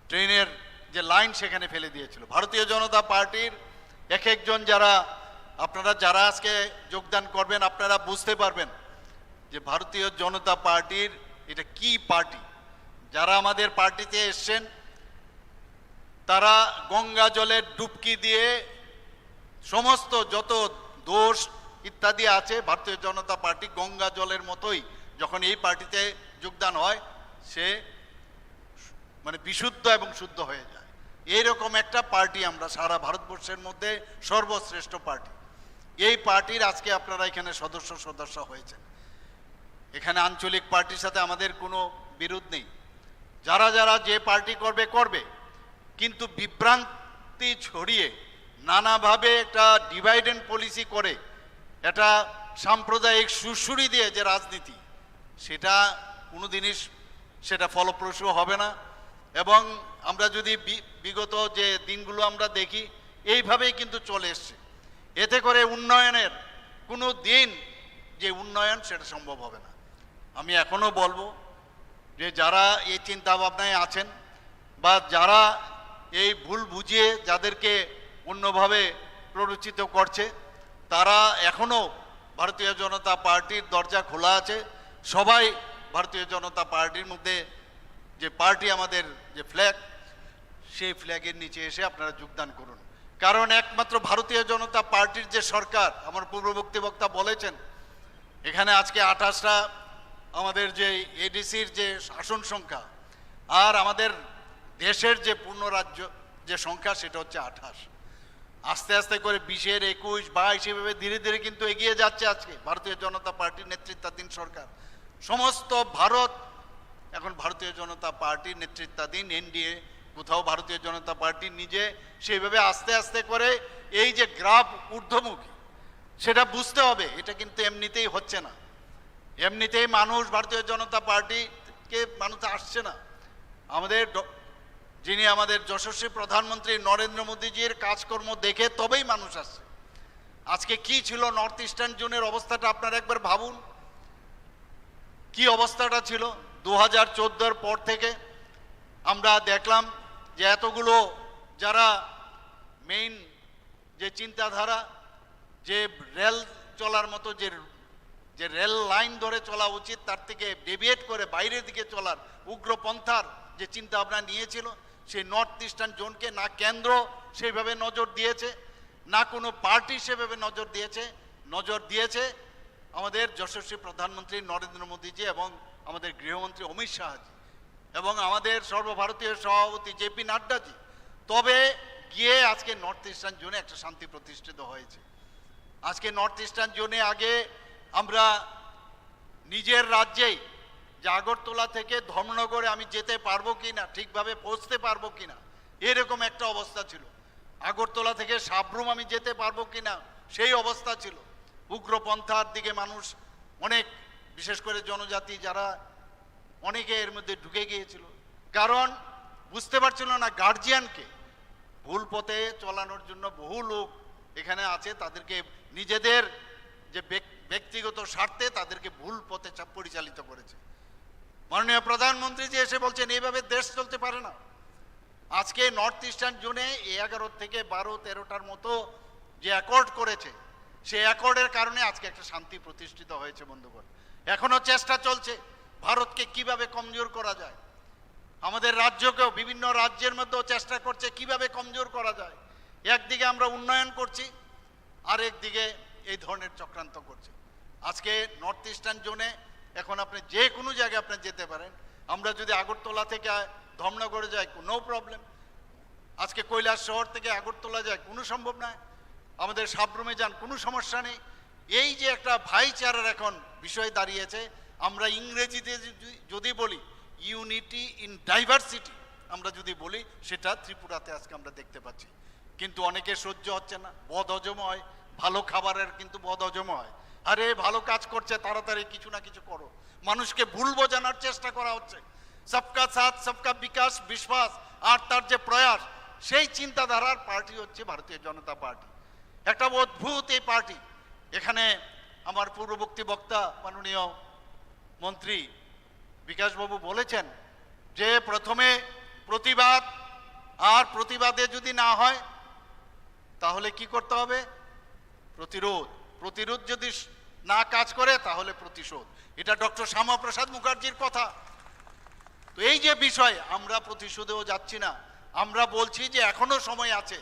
ট্রেনের যে লাইন সেখানে ফেলে দিয়েছিল। ভারতীয় জনতা পার্টির এক একজন যারা যারা আজকে যোগদান করবেন আপনারা বুঝতে পারবেন যে ভারতীয় জনতা পার্টির এটা কি পার্টি। যারা আমাদের পার্টিতে এসছেন তারা গঙ্গা জলের ডুবকি দিয়ে সমস্ত যত দোষ ইত্যাদি আছে ভারতীয় জনতা পার্টি গঙ্গা জলের মতোই যখন এই পার্টিতে যোগদান হয় সে মানে বিশুদ্ধ এবং শুদ্ধ হয়ে যায়। এইরকম একটা পার্টি আমরা সারা ভারতবর্ষের মধ্যে সর্বশ্রেষ্ঠ পার্টি। এই পার্টির আজকে আপনারা এখানে সদস্য হয়েছেন। এখানে আঞ্চলিক পার্টির সাথে আমাদের কোনো বিরোধ নেই। যারা যারা যে পার্টি করবে, কিন্তু বিভ্রান্তি ছড়িয়ে নানাভাবে একটা ডিভাইড অ্যান্ড পলিসি করে এটা সাম্প্রদায়িক সুরসুরি দিয়ে যে রাজনীতি, সেটা কোনো জিনিস সেটা ফলপ্রসূ হবে না। এবং আমরা যদি বিগত যে দিনগুলো আমরা দেখি এইভাবেই কিন্তু চলে এসছে। এতে করে উন্নয়নের কোনো দিন যে উন্নয়ন সেটা সম্ভব হবে না। আমি এখনো বলবো যে যারা এই চিন্তা ভাবনায় আছেন বা যারা এই ভুল বুঝিয়ে যাদেরকে অন্যভাবে প্ররোচিত করছে তারা এখনো ভারতীয় জনতা পার্টির দরজা খোলা আছে। সবাই ভারতীয় জনতা পার্টির মধ্যে যে পার্টি আমাদের যে ফ্ল্যাগ সেই ফ্ল্যাগের নিচে এসে আপনারা যোগদান করুন। কারণ একমাত্র ভারতীয় জনতা পার্টির যে সরকার, আমার পূর্ববর্তী বক্তা বলেছেন, এখানে আজকে 28টা আমাদের যে এডিসির যে আসন সংখ্যা আর আমাদের দেশের যে পূর্ণ রাজ্য যে সংখ্যা সেটা হচ্ছে 28। আস্তে আস্তে করে 20, 21, 22 এভাবে ধীরে ধীরে কিন্তু এগিয়ে যাচ্ছে আজকে ভারতীয় জনতা পার্টির নেতৃত্বাধীন সরকার। সমস্ত ভারত এখন ভারতীয় জনতা পার্টির নেতৃত্বাধীন এনডিএ। কোথাও ভারতীয় জনতা পার্টি নিজে সেইভাবে আস্তে আস্তে করে এই যে গ্রাফ ঊর্ধ্বমুখী সেটা বুঝতে হবে। এটা কিন্তু এমনিতেই হচ্ছে না, এমনিতেই মানুষ ভারতীয় জনতা পার্টিকে মানুষ আসছে না। যিনি আমাদের যশস্বী প্রধানমন্ত্রী নরেন্দ্র মোদীজির কাজকর্ম দেখে তবেই মানুষ আসছে। আজকে কি ছিল নর্থ ইস্টার্ন জোনের অবস্থাটা আপনারা একবার ভাবুন, কি অবস্থাটা ছিল 2014-র পর থেকে। আমরা দেখলাম যে এতগুলো যারা মেইন যে চিন্তাধারা, যে রেল চলার মতো যে রেল লাইন ধরে চলা উচিত তার থেকে ডেভিয়েট করে বাইরের দিকে চলার উগ্রপন্থার যে চিন্তা ভাবনা নিয়েছিল, সেই নর্থ ইস্টার্ন জোনকে না কেন্দ্র সেইভাবে নজর দিয়েছে, না কোনো পার্টি সেভাবে নজর দিয়েছে আমাদের যশস্বী প্রধানমন্ত্রী নরেন্দ্র মোদীজি এবং আমাদের গৃহমন্ত্রী অমিত শাহজি এবং আমাদের সর্বভারতীয় সভাপতি জেপি নাড্ডাজি। তবে গিয়ে আজকে নর্থ ইস্টার্ন জোনে একটা শান্তি প্রতিষ্ঠিত হয়েছে। আজকে নর্থ ইস্টার্ন জোনে আগে আমরা নিজের রাজ্যেই যে আগরতলা থেকে ধর্মনগরে আমি যেতে পারবো কিনা, ঠিকভাবে পৌঁছতে পারবো কিনা, এরকম একটা অবস্থা ছিল। আগরতলা থেকে সাবরুম আমি যেতে পারবো কিনা সেই অবস্থা ছিল। উগ্রপন্থার দিকে মানুষ অনেক, বিশেষ করে জনজাতি যারা অনেকে এর মধ্যে ঢুকে গিয়েছিল, কারণ বুঝতে পারছিল না গার্জিয়ানকে ভুল পথে চলানোর জন্য বহু লোক এখানে আছে, তাদেরকে নিজেদের যে ব্যক্তিগত স্বার্থে তাদেরকে ভুল পথে পরিচালিত করেছে। মাননীয় প্রধানমন্ত্রী যে এসে বলছেন এইভাবে দেশ চলতে পারে না। আজকে নর্থ ইস্টার্ন জোনে 11 থেকে 12-13টার মতো যে অ্যাকর্ড করেছে, সেই অ্যাকর্ডের কারণে আজকে একটা শান্তি প্রতিষ্ঠিত হয়েছে। বন্ধুগণ, এখনো চেষ্টা চলছে ভারতকে কিভাবে কমজোর করা যায়। আমাদের রাজ্যকেও বিভিন্ন রাজ্যের মধ্যেও চেষ্টা করছে কিভাবে কমজোর করা যায়। একদিকে আমরা উন্নয়ন করছি, আর একদিকে এই ধরনের চক্রান্ত করছে। আজকে নর্থ ইস্টার্ন জোনে এখন আপনি যে কোনো জায়গায় আপনি যেতে পারেন। আমরা যদি আগরতলা থেকে ধর্মনগরে যাই নো প্রবলেম, আজকে কৈলাস শহর থেকে আগরতলা যায় কোনো সম্ভব নয়, আমাদের সাবরুমে যান কোনো সমস্যা নেই। এই যে একটা ভাইচারার এখন বিষয় দাঁড়িয়েছে, আমরা ইংরেজিতে যদি বলি ইউনিটি ইন ডাইভার্সিটি, আমরা যদি বলি সেটা ত্রিপুরাতে আজকে আমরা দেখতে পাচ্ছি। কিন্তু অনেকে সহ্য হচ্ছে না, বদ হজম হয়, ভালো খাবারের কিন্তু বদ হজম হয়। আরে ভালো কাজ করছে তাড়াতাড়ি কিছু না কিছু করো, মানুষকে ভুল বোঝানোর চেষ্টা করা হচ্ছে। সবকা সাথ সবকা বিকাশ বিশ্বাস আর তার যে প্রয়াস, সেই চিন্তাধারার পার্টি হচ্ছে ভারতীয় জনতা পার্টি। একটা অদ্ভুত এই পার্টি। এখানে আমার পূর্ববর্তী বক্তা মাননীয় মন্ত্রী বিকাশবাবু বলেছেন যে প্রথমে প্রতিবাদ আর প্রতিবাদে যদি না হয় তাহলে কি করতে হবে? প্রতিরোধ। প্রতিরোধ যদি না কাজ করে তাহলে প্রতিশোধ। এটা ডক্টর শ্যামাপ্রসাদ মুখার্জির কথা। তো এই যে বিষয়, আমরা প্রতিশোধেও যাচ্ছি না, আমরা বলছি যে এখনো সময় আছে,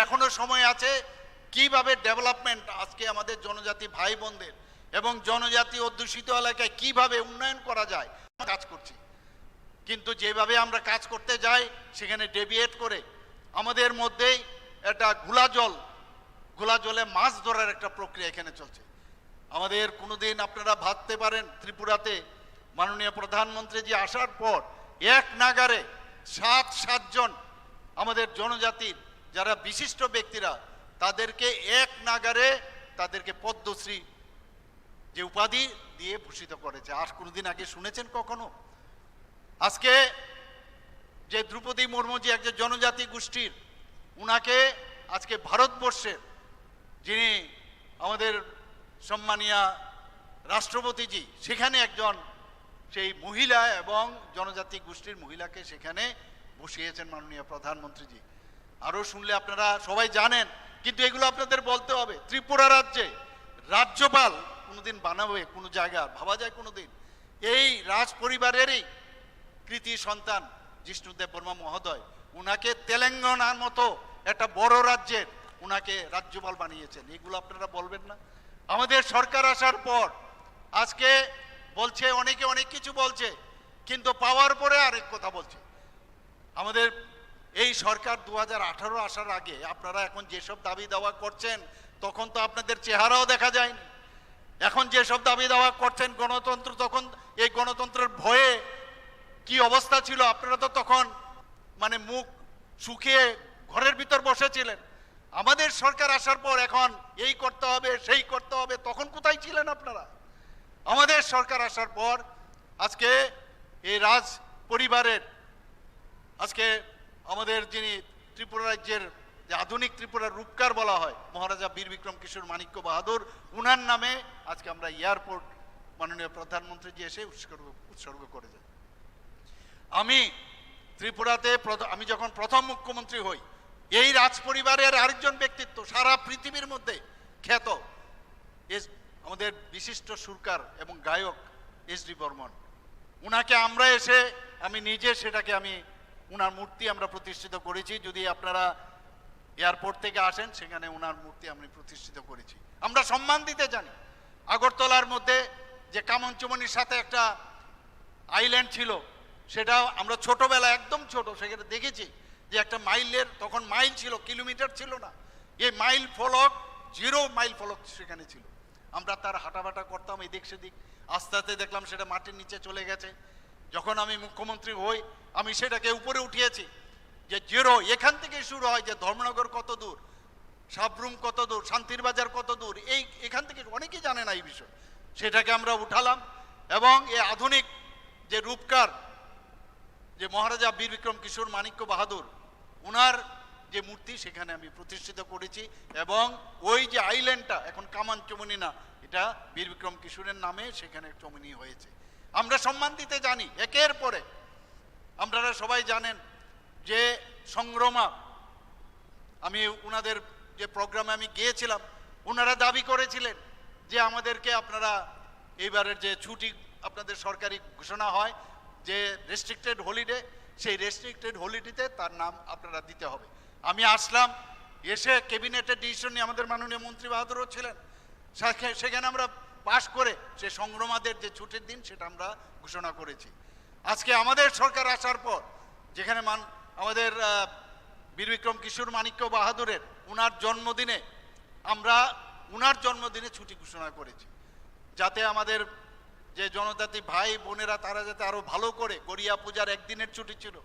এখনো সময় আছে কিভাবে ডেভেলপমেন্ট আজকে আমাদের জনজাতি ভাই বোনদের এবং জনজাতি অধ্যুষিত এলাকায় কিভাবে উন্নয়ন করা যায় কাজ করছি। কিন্তু যেভাবে আমরা কাজ করতে যাই সেখানে ডেভিয়েট করে আমাদের মধ্যেই একটা ঘোলা জলে মাছ ধরার একটা প্রক্রিয়া এখানে চলছে। আমাদের কোনোদিন আপনারা ভাবতে পারেন ত্রিপুরাতে মাননীয় প্রধানমন্ত্রীজি আসার পর এক নাগারে সাতজন আমাদের জনজাতির যারা বিশিষ্ট ব্যক্তিরা তাদেরকে এক নাগারে তাদেরকে পদ্মশ্রী যে উপাধি দিয়ে ভূষিত করেছে। আর কোনোদিন আগে শুনেছেন কখনো? আজকে যে দ্রৌপদী মুর্মুজি একজন জনজাতি গোষ্ঠীর, উনাকে আজকে ভারতবর্ষের যিনি আমাদের সম্মানীয় রাষ্ট্রপতিজি, সেখানে একজন সেই মহিলা এবং জনজাতি গোষ্ঠীর মহিলাকে সেখানে বসিয়েছেন মাননীয় প্রধানমন্ত্রীজি। আরও শুনলে আপনারা সবাই জানেন, কিন্তু এগুলো আপনাদের বলতে হবে। ত্রিপুরা রাজ্যে রাজ্যপাল কোনোদিন বানাবে কোনো জায়গা ভাবা যায় কোনোদিন? এই রাজ পরিবারেরই কৃতি সন্তান জিষ্ণুদেব বর্মা মহোদয় উনাকে তেলেঙ্গানার মতো একটা বড় রাজ্যের উনাকে রাজ্যপাল বানিয়েছেন। এগুলো আপনারা বলবেন না? আমাদের সরকার আসার পর আজকে বলছে অনেকে অনেক কিছু বলছে, কিন্তু পাওয়ার পরে আরেক কথা বলছে। আমাদের এই সরকার 2018 আসার আগে আপনারা এখন যেসব দাবি দাওয়া করছেন তখন তো আপনাদের চেহারাও দেখা যায়নি। এখন যেসব দাবি দাওয়া করছেন গণতন্ত্র, তখন এই গণতন্ত্রের ভয়ে কি অবস্থা ছিল, আপনারা তো তখন মানে মুখ শুকিয়ে ঘরের ভিতর বসেছিলেন। আমাদের সরকার আসার পর এখন এই করতে হবে সেই করতে হবে, তখন কোথায় ছিলেন আপনারা? আমাদের সরকার আসার পর আজকে এই রাজ পরিবারের আজকে আমাদের যিনি ত্রিপুরা রাজ্যের যে আধুনিক ত্রিপুরার রূপকার বলা হয় মহারাজা বীর বিক্রম কিশোর মাণিক্য বাহাদুর, উনার নামে আজকে আমরা এয়ারপোর্ট মাননীয় প্রধানমন্ত্রীজি এসে উৎসর্গ করে যায়। আমি ত্রিপুরাতে আমি যখন প্রথম মুখ্যমন্ত্রী হই, এই রাজ পরিবারের আরেকজন ব্যক্তিত্ব সারা পৃথিবীর মধ্যে খ্যাত আমাদের বিশিষ্ট সুরকার এবং গায়ক এস.ডি. বর্মন, উনাকে আমরা এসে আমি নিজে সেটাকে উনার মূর্তি আমরা প্রতিষ্ঠিত করেছি। যদি আপনারা এয়ারপোর্ট থেকে আসেন সেখানে উনার মূর্তি আমি প্রতিষ্ঠিত করেছি। আমরা সম্মান দিতে জানি। আগরতলার মধ্যে যে কামঞ্চমনির সাথে একটা আইল্যান্ড ছিল, সেটা আমরা ছোটবেলা একদম ছোট সেখানে দেখেছি যে একটা মাইলের, তখন মাইল ছিল, কিলোমিটার ছিল না, এই মাইল ফলক 0 মাইল ফলক সেখানে ছিল। আমরা তার হাঁটাবাটা করতাম এদিক সেদিক, আস্তে আস্তে দেখলাম সেটা মাটির নিচে চলে গেছে। যখন আমি মুখ্যমন্ত্রী হই আমি সেটাকে উপরে উঠিয়েছি যে 0 এখান থেকে শুরু হয়, যে ধর্মনগর কত দূর, সাবরুম কত দূর, শান্তির বাজার কত দূর, এখান থেকে অনেকেই জানে না এই বিষয়। সেটাকে আমরা উঠালাম এবং এই আধুনিক যে রূপকার যে মহারাজা বীর বিক্রম কিশোর মাণিক্য বাহাদুর, উনার যে মূর্তি সেখানে আমি প্রতিষ্ঠিত করেছি। এবং ওই যে আইল্যান্ডটা এখন কামান চমনি না, এটা বীর বিক্রম কিশোরের নামে সেখানে চমনি হয়েছে। আমরা সম্মান দিতে জানি একের পরে। আপনারা সবাই জানেন যে সংগ্রামা, আমি উনাদের যে প্রোগ্রামে আমি গিয়েছিলাম, ওনারা দাবি করেছিলেন যে আমাদেরকে আপনারা এইবারের যে ছুটি আপনাদের সরকারি ঘোষণা হয় যে রেস্ট্রিক্টেড হলিডে, সেই রেস্ট্রিক্টেড হলিডেতে তার নাম আপনারা দিতে হবে। আমি আসলাম, এসে ক্যাবিনেটের ডিসিশন নিয়ে আমাদের মাননীয় মন্ত্রী বাহাদুরও ছিলেন, সেখানে আমরা পাশ করে সে সংগ্রামাদের যে ছুটির দিন সেটা আমরা ঘোষণা করেছি। আজকে আমাদের সরকার আসার পর যেখানে আমাদের বীর বিক্রম কিশোর মাণিক্য বাহাদুরের উনার জন্মদিনে আমরা উনার জন্মদিনে ছুটি ঘোষণা করেছি, যাতে আমাদের যে জনজাতি ভাই বোনেরা তারা যাতে আরো ভালো করে, গড়িয়া পূজার একদিনের ছুটি ছিল,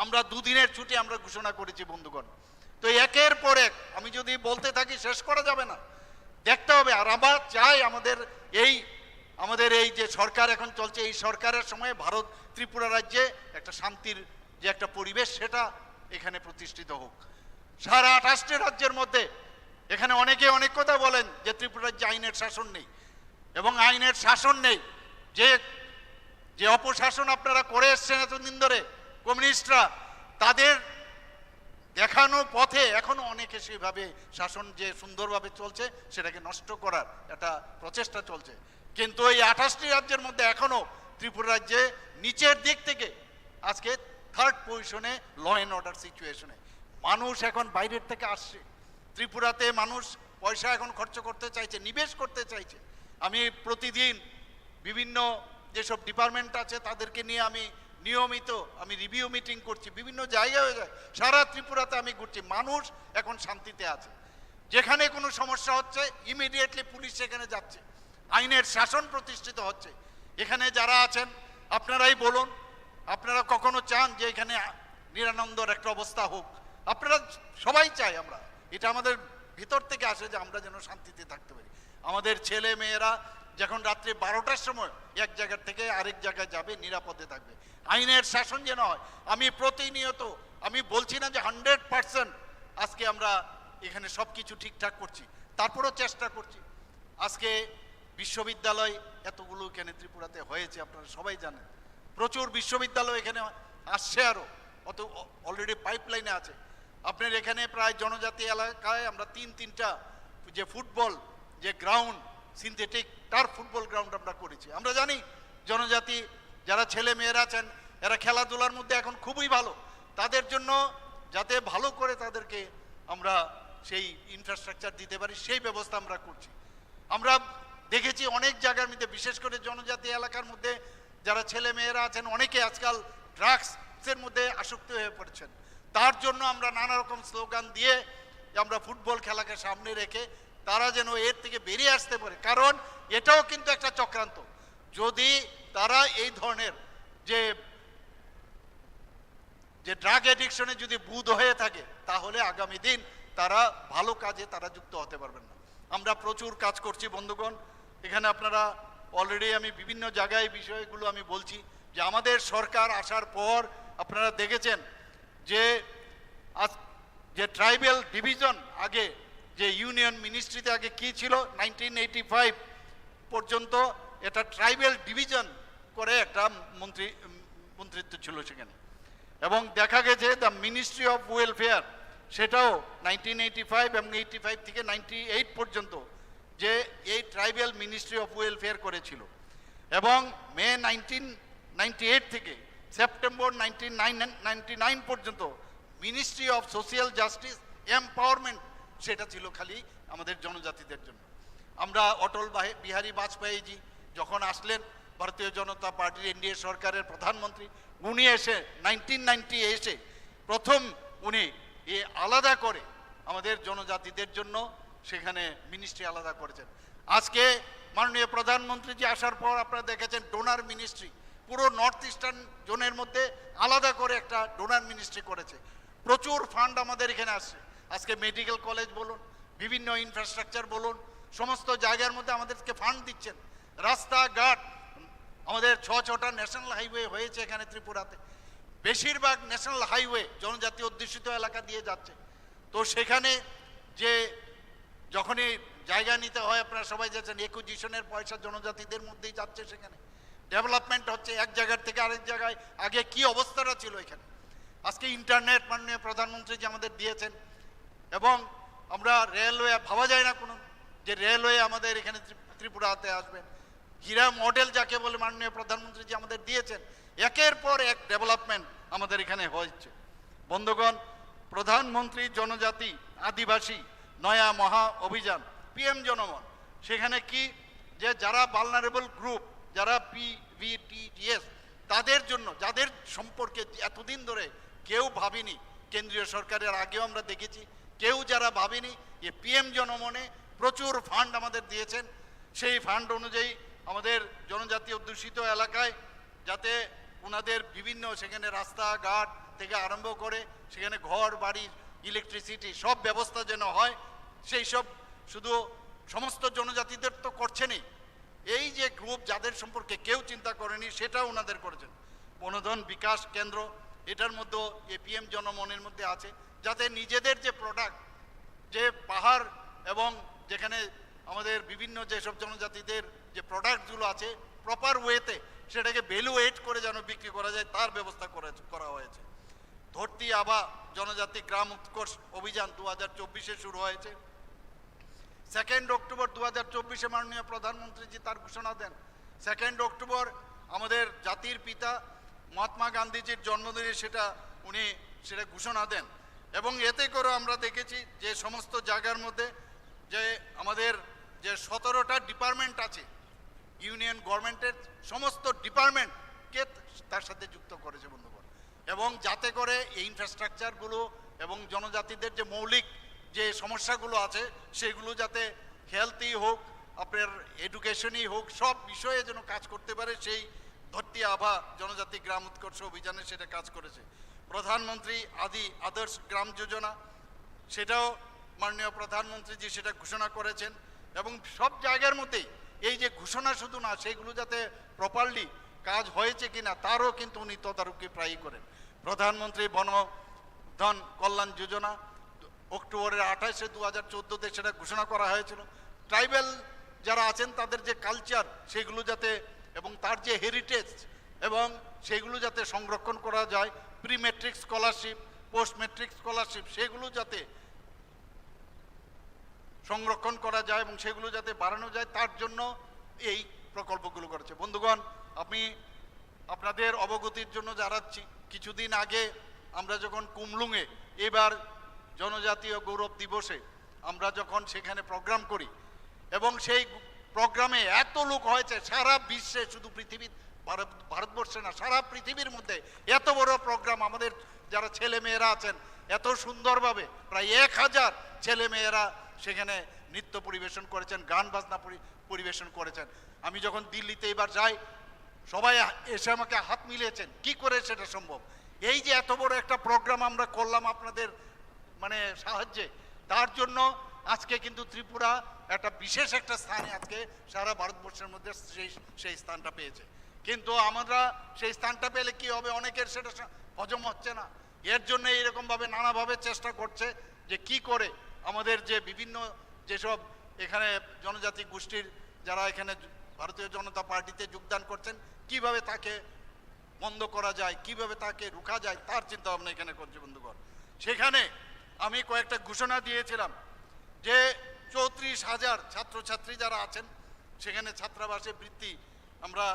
আমরা 2 দিনের ছুটি আমরা ঘোষণা করেছি বন্ধুগণ। তো একের পর এক আমি যদি বলতে থাকি শেষ করা যাবে না, দেখতে হবে। আর আমরা চাই আমাদের এই যে সরকার এখন চলছে, এই সরকারের সময় ভারত ত্রিপুরা রাজ্যে একটা শান্তির যে একটা পরিবেশ সেটা এখানে প্রতিষ্ঠিত হোক। সারা 28টি রাজ্যের মধ্যে এখানে অনেকে অনেক কথা বলেন যে ত্রিপুরা রাজ্যে আইনের শাসন নেই, এবং আইনের শাসন নেই। যে অপশাসন আপনারা করে এসছেন এতদিন ধরে কমিউনিস্টরা, তাদের দেখানো পথে এখনো অনেকে সেভাবে শাসন যে সুন্দরভাবে চলছে সেটাকে নষ্ট করার একটা প্রচেষ্টা চলছে। কিন্তু এই 28টি রাজ্যের মধ্যে এখনো ত্রিপুরা রাজ্যে নিচের দিক থেকে আজকে থার্ড পজিশনে ল অ্যান্ড অর্ডার সিচুয়েশনে। মানুষ এখন বাইরের থেকে আসছে ত্রিপুরাতে, মানুষ পয়সা এখন খরচ করতে চাইছে, নিবেশ করতে চাইছে। আমি প্রতিদিন বিভিন্ন যেসব ডিপার্টমেন্ট আছে তাদেরকে নিয়ে আমি নিয়মিত রিভিউ মিটিং করছি, বিভিন্ন জায়গায় হয়ে যায়, সারা ত্রিপুরাতে আমি ঘুরছি। মানুষ এখন শান্তিতে আছে। যেখানে কোনো সমস্যা হচ্ছে ইমিডিয়েটলি পুলিশ সেখানে যাচ্ছে, আইনের শাসন প্রতিষ্ঠিত হচ্ছে। এখানে যারা আছেন আপনারাই বলুন, আপনারা কখনো চান যে এখানে নিরানন্দর একটা অবস্থা হোক? আপনারা সবাই চাই, আমরা এটা আমাদের ভিতর থেকে আসে যে আমরা যেন শান্তিতে থাকতে পারি। আমাদের ছেলে মেয়েরা যখন রাত্রি 12টার সময় এক জায়গার থেকে আরেক জায়গায় যাবে নিরাপদে থাকবে, আইনের শাসন যেন হয়। আমি প্রতিনিয়ত, আমি বলছি না যে 100% আজকে আমরা এখানে সব কিছু ঠিকঠাক করছি, তারপরেও চেষ্টা করছি। আজকে বিশ্ববিদ্যালয় এতগুলো এখানে ত্রিপুরাতে হয়েছে, আপনারা সবাই জানেন। প্রচুর বিশ্ববিদ্যালয় এখানে আসছে, আরও অত অলরেডি পাইপলাইনে আছে। আপনার এখানে প্রায় জনজাতি এলাকায় আমরা তিনটা যে ফুটবল যে ground, synthetic turf football ground আমরা করেছি। আমরা জানি জনজাতি যারা ছেলে মেয়েরা আছেন এরা খেলাধুলার মধ্যে এখন খুবই ভালো, তাদের জন্য যাতে ভালো করে তাদেরকে আমরা সেই ইনফ্রাস্ট্রাকচার দিতে পারি সেই ব্যবস্থা আমরা করছি। আমরা দেখেছি অনেক জায়গার মধ্যে, বিশেষ করে জনজাতি এলাকার মধ্যে যারা ছেলে মেয়েরা আছেন অনেকে আজকাল ড্রাগসের মধ্যে আসক্ত হয়ে পড়েছেন। তার জন্য আমরা নানা রকম স্লোগান দিয়ে আমরা ফুটবল খেলাকে সামনে রেখে তারা যেন এর থেকে বেরিয়ে আসতে পারে। কারণ এটাও কিন্তু একটা চক্রান্ত। যদি তারা এই ধরনের যে ড্রাগ অ্যাডিকশনে যদি বুঁদ হয়ে থাকে তাহলে আগামী দিন তারা ভালো কাজে তারা যুক্ত হতে পারবেন না। আমরা প্রচুর কাজ করছি বন্ধুগণ। এখানে আপনারা অলরেডি আমি বিভিন্ন জায়গায় বিষয়গুলো আমি বলছি যে আমাদের সরকার আসার পর আপনারা দেখেছেন যে আজ যে ট্রাইবেল ডিভিশন, আগে যে ইউনিয়ন মিনিস্ট্রিতে আগে কি ছিল 1985 পর্যন্ত এটা ট্রাইবেল ডিভিশন করে একটা মন্ত্রিত্ব ছিল সেখানে। এবং দেখা গেছে দ্য মিনিস্ট্রি অফ ওয়েলফেয়ার সেটাও 1985 এবং 85 থেকে 98 পর্যন্ত যে এই ট্রাইবেল মিনিস্ট্রি অফ ওয়েলফেয়ার করেছিল। এবং মে 1998 থেকে সেপ্টেম্বর 1999 পর্যন্ত ministry of social justice empowerment সেটা ছিল খালি আমাদের জনজাতিদের জন্য। আমরা অটল বিহারী বাজপেয়ীজি যখন আসলেন ভারতীয় জনতা পার্টির এনডিএ সরকারের প্রধানমন্ত্রী, উনি এসে 1990 এসে প্রথম উনি আলাদা করে আমাদের জনজাতিদের জন্য সেখানে মিনিস্ট্রি আলাদা করেছেন। আজকে মাননীয় প্রধানমন্ত্রীজি আসার পর আপনারা দেখেছেন ডোনার মিনিস্ট্রি পুরো নর্থ ইস্টার্ন জোনের মধ্যে আলাদা করে একটা ডোনার মিনিস্ট্রি করেছে। প্রচুর ফান্ড আমাদের এখানে আসছে। আজকে মেডিকেল কলেজ বলুন, বিভিন্ন ইনফ্রাস্ট্রাকচার বলুন, সমস্ত জায়গার মধ্যে আমাদেরকে ফান্ড দিচ্ছেন। রাস্তাঘাট আমাদের 6টা ন্যাশনাল হাইওয়ে হয়েছে এখানে ত্রিপুরাতে। বেশিরভাগ ন্যাশনাল হাইওয়ে জনজাতি অধ্যুষিত এলাকা দিয়ে যাচ্ছে। তো সেখানে যে যখনই জায়গা নিতে হয় আপনারা সবাই যাচ্ছেন, একুজিশনের পয়সা জনজাতিদের মধ্যেই যাচ্ছে, সেখানে ডেভেলপমেন্ট হচ্ছে এক জায়গার থেকে আরেক জায়গায়। আগে কি অবস্থাটা ছিল এখানে, আজকে ইন্টারনেট মাননীয় প্রধানমন্ত্রী যে আমাদের দিয়েছেন। এবং আমরা রেলওয়ে, ভাবা যায় না কোনো যে রেলওয়ে আমাদের এখানে ত্রিপুরাতে আসবেন। হীরা মডেল যাকে বলে মাননীয় প্রধানমন্ত্রী যে আমাদের দিয়েছেন, একের পর এক ডেভেলপমেন্ট আমাদের এখানে হয়েছে। বন্ধুগণ, প্রধানমন্ত্রী জনজাতি আদিবাসী নয়া মহা অভিযান পিএম জনমন, সেখানে কি যে যারা ভালনারেবল গ্রুপ, যারা পিভিটিজিএস, তাদের জন্য যাদের সম্পর্কে এতদিন ধরে কেউ ভাবেনি, কেন্দ্রীয় সরকারের আগেও আমরা দেখেছি কেউ যারা ভাবেনি, এ পিএম জনমনে প্রচুর ফান্ড আমাদের দিয়েছেন। সেই ফান্ড অনুযায়ী আমাদের জনজাতি অধ্যুষিত এলাকায় যাতে ওনাদের বিভিন্ন সেখানে রাস্তাঘাট থেকে আরম্ভ করে সেখানে ঘর বাড়ি ইলেকট্রিসিটি সব ব্যবস্থা যেন হয়, সেই সব শুধু সমস্ত জনজাতিদের তো করছেনই, এই যে গ্রুপ যাদের সম্পর্কে কেউ চিন্তা করেনি সেটাও ওনাদের করেছেন। বনধন বিকাশ কেন্দ্র এটার মধ্যেও এপিএম জনমনের মধ্যে আছে, যাতে নিজেদের যে প্রোডাক্ট, যে পাহাড় এবং যেখানে আমাদের বিভিন্ন যেসব জনজাতিদের যে প্রোডাক্টগুলো আছে প্রপার ওয়েতে সেটাকে ভ্যালু এড করে যেন বিক্রি করা যায় তার ব্যবস্থা করা হয়েছে। ধরতে ধরতি আভা জনজাতি গ্রাম উৎকর্ষ অভিযান 2024-এ শুরু হয়েছে। 2 অক্টোবর 2024-এ মাননীয় প্রধানমন্ত্রীজি তার ঘোষণা দেন। 2 অক্টোবর আমাদের জাতির পিতা মহাত্মা গান্ধীজির জন্মদিনে উনি সেটা ঘোষণা দেন। এবং এতে করে আমরা দেখেছি যে সমস্ত জায়গার মধ্যে যে আমাদের যে 17টা ডিপার্টমেন্ট আছে, ইউনিয়ন গভর্নমেন্টের সমস্ত ডিপার্টমেন্টকে তার সাথে যুক্ত করেছে বন্ধুগণ। এবং যাতে করে এই ইনফ্রাস্ট্রাকচারগুলো এবং জনজাতিদের যে মৌলিক যে সমস্যাগুলো আছে সেগুলো যাতে হেলথই হোক, আপনার এডুকেশনই হোক, সব বিষয়ে যেন কাজ করতে পারে, সেই ধরতি আভা জনজাতি গ্রাম উৎকর্ষ অভিযানে সেটা কাজ করেছে। প্রধানমন্ত্রী আদর্শ গ্রাম যোজনা, সেটাও মাননীয় প্রধানমন্ত্রীজি সেটা ঘোষণা করেছেন। এবং সব জায়গার মধ্যেই এই যে ঘোষণা শুধু না, সেইগুলো যাতে প্রপারলি কাজ হয়েছে কিনা তারও কিন্তু উনি তদারকি প্রায়ই করেন। প্রধানমন্ত্রী বনধন কল্যাণ যোজনা অক্টোবরের 28-এ 2014-তে সেটা ঘোষণা করা হয়েছিল। ট্রাইবাল যারা আছেন তাদের যে কালচার সেগুলো যাতে এবং তার যে হেরিটেজ এবং সেগুলো যাতে সংরক্ষণ করা যায়, pre matric scholarship, post matric scholarship সেগুলো যাতে সংরক্ষণ করা যায় এবং সেগুলো যাতে বাড়ানো যায়, তার জন্য এই প্রকল্পগুলো করেছে। বন্ধুগণ, আমি আপনাদের অবগতির জন্য জানাচ্ছি, কিছুদিন আগে আমরা যখন কুমলুঙে এবার জনজাতীয় গৌরব দিবসে আমরা যখন সেখানে প্রোগ্রাম করি এবং সেই প্রোগ্রামে এত লোক হয়েছে, সারা বিশ্বে, শুধু পৃথিবীর ভারতবর্ষে না, সারা পৃথিবীর মধ্যে এত বড় প্রোগ্রাম, আমাদের যারা ছেলে মেয়েরা আছেন এত সুন্দরভাবে প্রায় 1000 ছেলে মেয়েরা সেখানে নৃত্য পরিবেশন করেছেন, গান বাজনা পরিবেশন করেছেন। আমি যখন দিল্লিতে এবার যাই, সবাই এসে আমাকে হাত মিলিয়েছেন, কি করে সেটা সম্ভব। এই যে এত বড় একটা প্রোগ্রাম আমরা করলাম আপনাদের সাহায্যে, তার জন্য আজকে কিন্তু ত্রিপুরা একটা বিশেষ একটা স্থানে আজকে সারা ভারতবর্ষের মধ্যে সেই স্থানটা পেয়েছে। কিন্তু আমরা সেই স্থানটা পেলে কি হবে, অনেকের সেটা হজম হচ্ছে না। এর জন্য এরকমভাবে নানাভাবে চেষ্টা করছে যে কি করে আমাদের যে বিভিন্ন যেসব এখানে জনজাতি গোষ্ঠীর যারা এখানে ভারতীয় জনতা পার্টিতে যোগদান করছেন, কিভাবে তাকে বন্ধ করা যায়, কিভাবে তাকে রোকা যায়, তার চিন্তা ভাবনা এখানে করছে বন্ধুগণ। সেখানে আমি কয়েকটা ঘোষণা দিয়েছিলাম যে 34,000 ছাত্রছাত্রী যারা আছেন সেখানে ছাত্রাবাসে বৃত্তি আমরা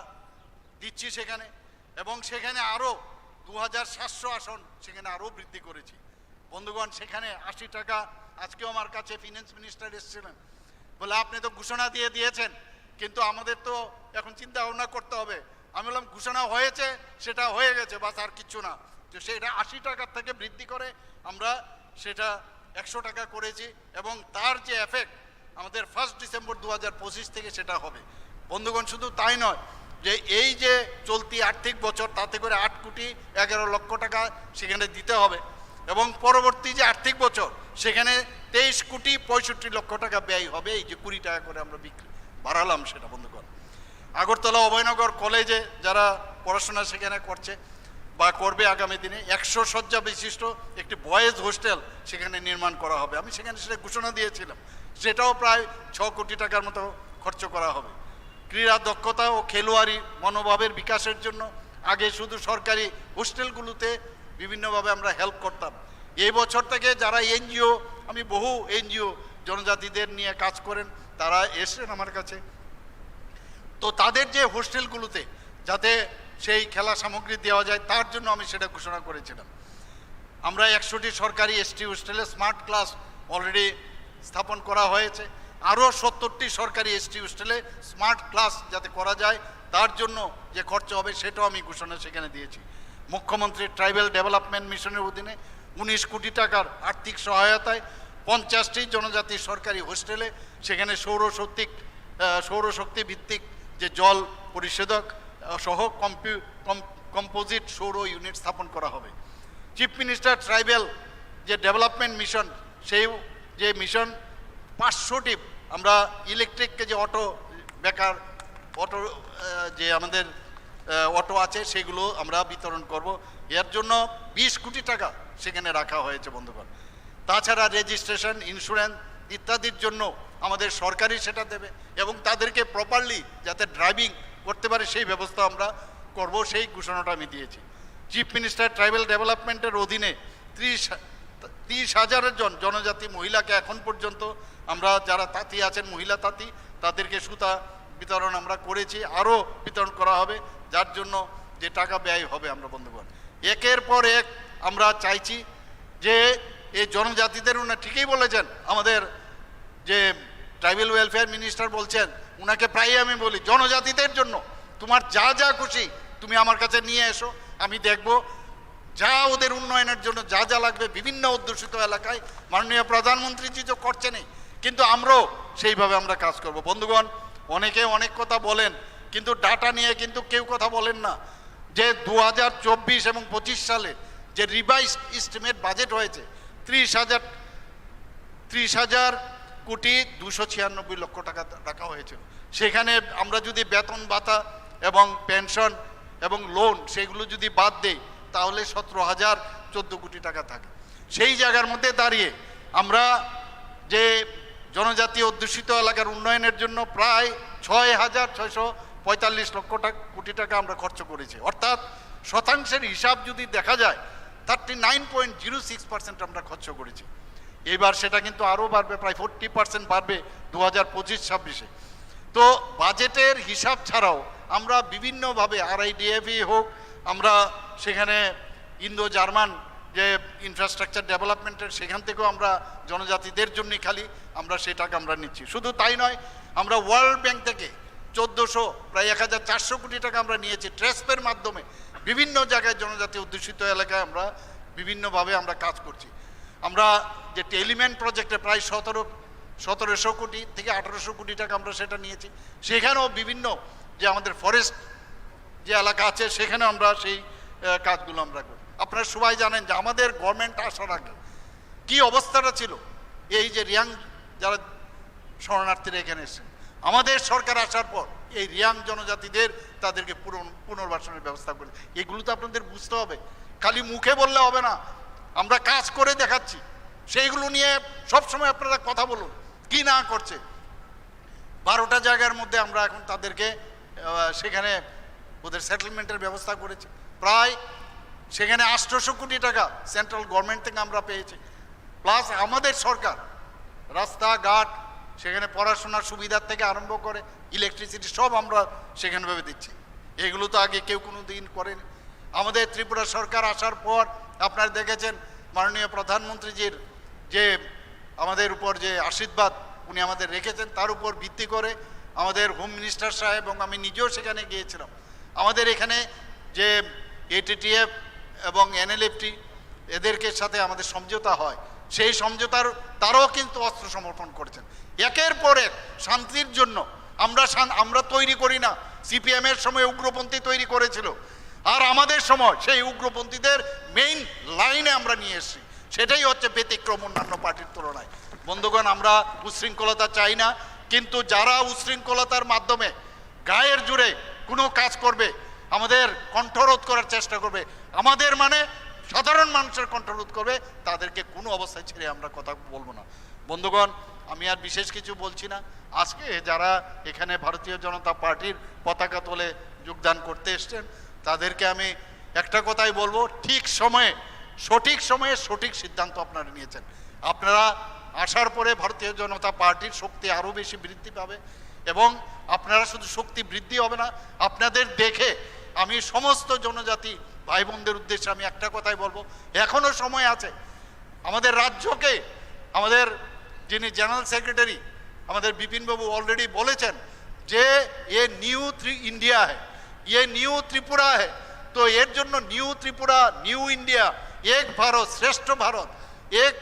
দিচ্ছি সেখানে, এবং সেখানে আরও 2700 আসন সেখানে আরও বৃদ্ধি করেছি বন্ধুগণ। সেখানে 80 টাকা, আজকেও আমার কাছে ফিনান্স মিনিস্টার এসেছিলেন, বলে আপনি তো ঘোষণা দিয়েছেন, কিন্তু আমাদের তো এখন চিন্তা ভাবনা করতে হবে। আমি বললাম ঘোষণা হয়েছে, সেটা হয়ে গেছে, বাস আর কিচ্ছু না। তো সেটা 80 টাকার থেকে বৃদ্ধি করে আমরা সেটা 100 টাকা করেছি, এবং তার যে এফেক্ট আমাদের 1 ডিসেম্বর 2025 থেকে সেটা হবে বন্ধুগণ। শুধু তাই নয়, যে এই যে চলতি আর্থিক বছর তাতে করে 8 কোটি 11 লক্ষ টাকা সেখানে দিতে হবে, এবং পরবর্তী যে আর্থিক বছর সেখানে 23 কোটি 65 লক্ষ টাকা ব্যয় হবে। এই যে 20 টাকা করে আমরা বাড়ালাম সেটা বন্ধুগণ। আগরতলা অভয়নগর কলেজে যারা পড়াশোনা সেখানে করছে বা করবে আগামী দিনে 100 শয্যা বিশিষ্ট একটি বয়েজ হোস্টেল সেখানে নির্মাণ করা হবে। আমি সেখানে সেটা ঘোষণা দিয়েছিলাম, সেটাও প্রায় 6 কোটি টাকার মতো খরচ করা হবে। ক্রীড়া দক্ষতা ও খেলোয়াড়ি মনোভাবের বিকাশের জন্য আগে শুধু সরকারি হোস্টেলগুলোতে বিভিন্নভাবে আমরা হেল্প করতাম। এই বছর থেকে যারা এনজিও, আমি বহু এনজিও জনজাতিদের নিয়ে কাজ করেন, তারা এসেছেন আমার কাছে, তো তাদের যে হোস্টেলগুলোতে যাতে সেই খেলা সামগ্রী দেওয়া যায় তার জন্য আমি সেটা ঘোষণা করেছিলাম। আমরা 100টি সরকারি এসটি হোস্টেলে স্মার্ট ক্লাস অলরেডি স্থাপন করা হয়েছে। আরও 70টি সরকারি এসটি হোস্টেলে স্মার্ট ক্লাস যাতে করা যায় তার জন্য যে খরচ হবে সেটাও আমি ঘোষণা সেখানে দিয়েছি। মুখ্যমন্ত্রী ট্রাইবাল ডেভেলপমেন্ট মিশনের অধীনে 19 কোটি টাকার আর্থিক সহায়তায় 50টি জনজাতি সরকারি হোস্টেলে সেখানে সৌরশক্তি ভিত্তিক যে জল পরিশোধক সহ কম্পোজিট সৌর ইউনিট স্থাপন করা হবে। চিফ মিনিস্টার ট্রাইবাল যে ডেভেলপমেন্ট মিশন, সেই যে মিশন 500টি আমরা ইলেকট্রিককে যে অটো যে আমাদের অটো আছে সেগুলো আমরা বিতরণ করব। এর জন্য 20 কোটি টাকা সেখানে রাখা হয়েছে বন্ধুগণ। তাছাড়া রেজিস্ট্রেশন, ইন্স্যুরেন্স ইত্যাদির জন্য আমাদের সরকারই সেটা দেবে, এবং তাদেরকে প্রপারলি যাতে ড্রাইভিং করতে পারে সেই ব্যবস্থা আমরা করব, সেই ঘোষণাটা আমি দিয়েছি। চিফ মিনিস্টার ট্রাইবাল ডেভেলপমেন্টের অধীনে 30,000 জন জনজাতি মহিলাকে এখন পর্যন্ত আমরা যারা তাঁতি আছেন, মহিলা তাঁতি, তাদেরকে সুতা বিতরণ আমরা করেছি, আরও বিতরণ করা হবে, যার জন্য যে টাকা ব্যয় হবে। আমরা বন্ধুগণ একের পর এক আমরা চাইছি যে এই জনজাতিদের, উনি ঠিকই বলেছেন, আমাদের যে ট্রাইবাল ওয়েলফেয়ার মিনিস্টার বলছেন, উনাকে প্রায়ই আমি বলি জনজাতিদের জন্য তোমার যা যা খুশি তুমি আমার কাছে নিয়ে এসো, আমি দেখব যা ওদের উন্নয়নের জন্য যা যা লাগবে। বিভিন্ন অধ্যুষিত এলাকায় মাননীয় প্রধানমন্ত্রীজি তো করছেনই, কিন্তু আমরাও সেইভাবে আমরা কাজ করব। বন্ধুগণ অনেকে অনেক কথা বলেন, কিন্তু ডাটা নিয়ে কিন্তু কেউ কথা বলেন না যে 2024 এবং 25 সালে যে রিভাইজ এস্টিমেট বাজেট হয়েছে 30,296 টাকা রাখা হয়েছিল। সেখানে আমরা যদি বেতন ভাতা এবং পেনশন এবং লোন সেগুলো যদি বাদ দেই তাহলে 17,014 কোটি টাকা থাকে। সেই জায়গার মধ্যে দাঁড়িয়ে আমরা যে জনজাতি অধ্যুষিত এলাকার উন্নয়নের জন্য প্রায় 6,645 কোটি টাকা আমরা খরচ করেছি, অর্থাৎ শতাংশের হিসাব যদি দেখা যায় 39.06% আমরা খরচ করেছি। এবার সেটা কিন্তু আরও বাড়বে, প্রায় 40% বাড়বে 2025-26-এ। তো বাজেটের হিসাব ছাড়াও আমরা বিভিন্নভাবে RIDF-ই হোক, আমরা সেখানে ইন্দো জার্মান যে ইনফ্রাস্ট্রাকচার ডেভেলপমেন্টের সেখান থেকেও আমরা জনজাতিদের জন্যই খালি আমরা সেই টাকা আমরা নিচ্ছি। শুধু তাই নয়, আমরা ওয়ার্ল্ড ব্যাংক থেকে 1400 প্রায় 1,400 কোটি টাকা আমরা নিয়েছি ট্রেসপের মাধ্যমে। বিভিন্ন জায়গায় জনজাতি অধ্যুষিত এলাকায় আমরা বিভিন্নভাবে আমরা কাজ করছি। আমরা যে টেলিম্যান প্রজেক্টে প্রায় 1700 কোটি থেকে 1800 কোটি টাকা আমরা সেটা নিয়েছি। সেখানেও বিভিন্ন যে আমাদের ফরেস্ট যে এলাকা আছে সেখানে আমরা সেই কাজগুলো আমরা করি। আপনারা সবাই জানেন যে আমাদের গভর্নমেন্ট আসার আগে কী অবস্থাটা ছিল, এই যে রিয়াং যারা শরণার্থীরা এখানে এসেছেন, আমাদের সরকার আসার পর এই রিয়াং জনজাতিদের তাদেরকে পুনর্বাসনের ব্যবস্থা করে। এগুলো তো আপনাদের বুঝতে হবে, খালি মুখে বললে হবে না, আমরা কাজ করে দেখাচ্ছি। সেইগুলো নিয়ে সবসময় আপনারা কথা বলুন কি না করছে। 12টা জায়গার মধ্যে আমরা এখন তাদেরকে সেখানে ওদের সেটেলমেন্টের ব্যবস্থা করেছি। প্রায় সেখানে 800 কোটি টাকা সেন্ট্রাল গভর্নমেন্ট থেকে আমরা পেয়েছি, প্লাস আমাদের সরকার রাস্তাঘাট সেখানে পড়াশোনার সুবিধার থেকে আরম্ভ করে ইলেকট্রিসিটি সব আমরা সেখানে ভেবে দিচ্ছি। এগুলো তো আগে কেউ কোনো দিন করেনি। আমাদের ত্রিপুরা সরকার আসার পর আপনারা দেখেছেন মাননীয় প্রধানমন্ত্রীজির যে আমাদের উপর যে আশীর্বাদ উনি আমাদের রেখেছেন, তার উপর ভিত্তি করে আমাদের হোম মিনিস্টার সাহেব এবং আমি নিজেও সেখানে গিয়েছিলাম। আমাদের এখানে যে ATTF এবং NLFT এদেরকে সাথে আমাদের সমঝোতা হয়, সেই সমঝোতার তারাও কিন্তু অস্ত্র সমর্পণ করেছেন। একের পর এক শান্তির জন্য আমরা তৈরি করি না, CPM-এর সময় উগ্রপন্থী তৈরি করেছিল, আর আমাদের সময় সেই উগ্রপন্থীদের মেইন লাইনে আমরা নিয়ে এসেছি। সেটাই হচ্ছে ব্যতিক্রম অন্যান্য পার্টির তুলনায়। বন্ধুগণ আমরা উচ্ছৃঙ্খলতা চাই না, কিন্তু যারা উচ্ছৃঙ্খলতার মাধ্যমে গায়ের জুড়ে কোনো কাজ করবে, আমাদের কণ্ঠরোধ করার চেষ্টা করবে, আমাদের মানে সাধারণ মানুষের কণ্ঠরোধ করবে, তাদেরকে কোনো অবস্থায় ছেড়ে আমরা কথা বলবো না। বন্ধুগণ আমি আর বিশেষ কিছু বলছি না। আজকে যারা এখানে ভারতীয় জনতা পার্টির পতাকা তোলে যোগদান করতে এসছেন তাদেরকে আমি একটা কথাই বলবো, সঠিক সময়ে সঠিক সিদ্ধান্ত আপনারা নিয়েছেন। আপনারা আসার পরে ভারতীয় জনতা পার্টির শক্তি আরও বেশি বৃদ্ধি পাবে, এবং আপনারা শুধু শক্তি বৃদ্ধি হবে না, আপনাদের দেখে আমি সমস্ত জনজাতি ভাই বোনদের উদ্দেশ্যে আমি একটা কথাই বলবো, এখনও সময় আছে। আমাদের রাজ্যকে আমাদের যিনি জেনারেল সেক্রেটারি আমাদের বিপিনবাবু অলরেডি বলেছেন যে এ নিউ ইন্ডিয়া হ্যায়, ये न्यू त्रिपुरा है। तो এর জন্য নিউ ত্রিপুরা, নিউ ইন্ডিয়া, এক ভারত শ্রেষ্ঠ ভারত, এক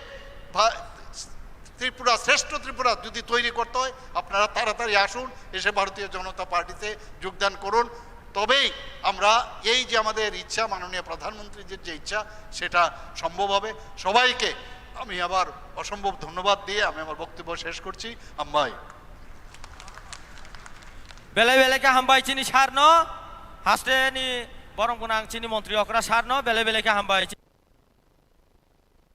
ত্রিপুরা শ্রেষ্ঠ ত্রিপুরা যদি তৈরি করতে হয় আপনারা তাড়াতাড়ি আসুন, এসে ভারতীয় জনতা পার্টিতে যোগদান করুন। তবেই আমরা এই যে আমাদের ইচ্ছা, মাননীয় প্রধানমন্ত্রীর যে ইচ্ছা সেটা সম্ভব হবে। সবাইকে আমি আবার অসম্ভব ধন্যবাদ দিয়ে আমি আমার বক্তব্য শেষ করছি। আম্বাই বেলে বেলেকে হামবাই চিনি সারনো হাসতে নি বরং গুনাং চিনি মন্ত্রী অকরা সারনো বেলে বেলেকে হামবাই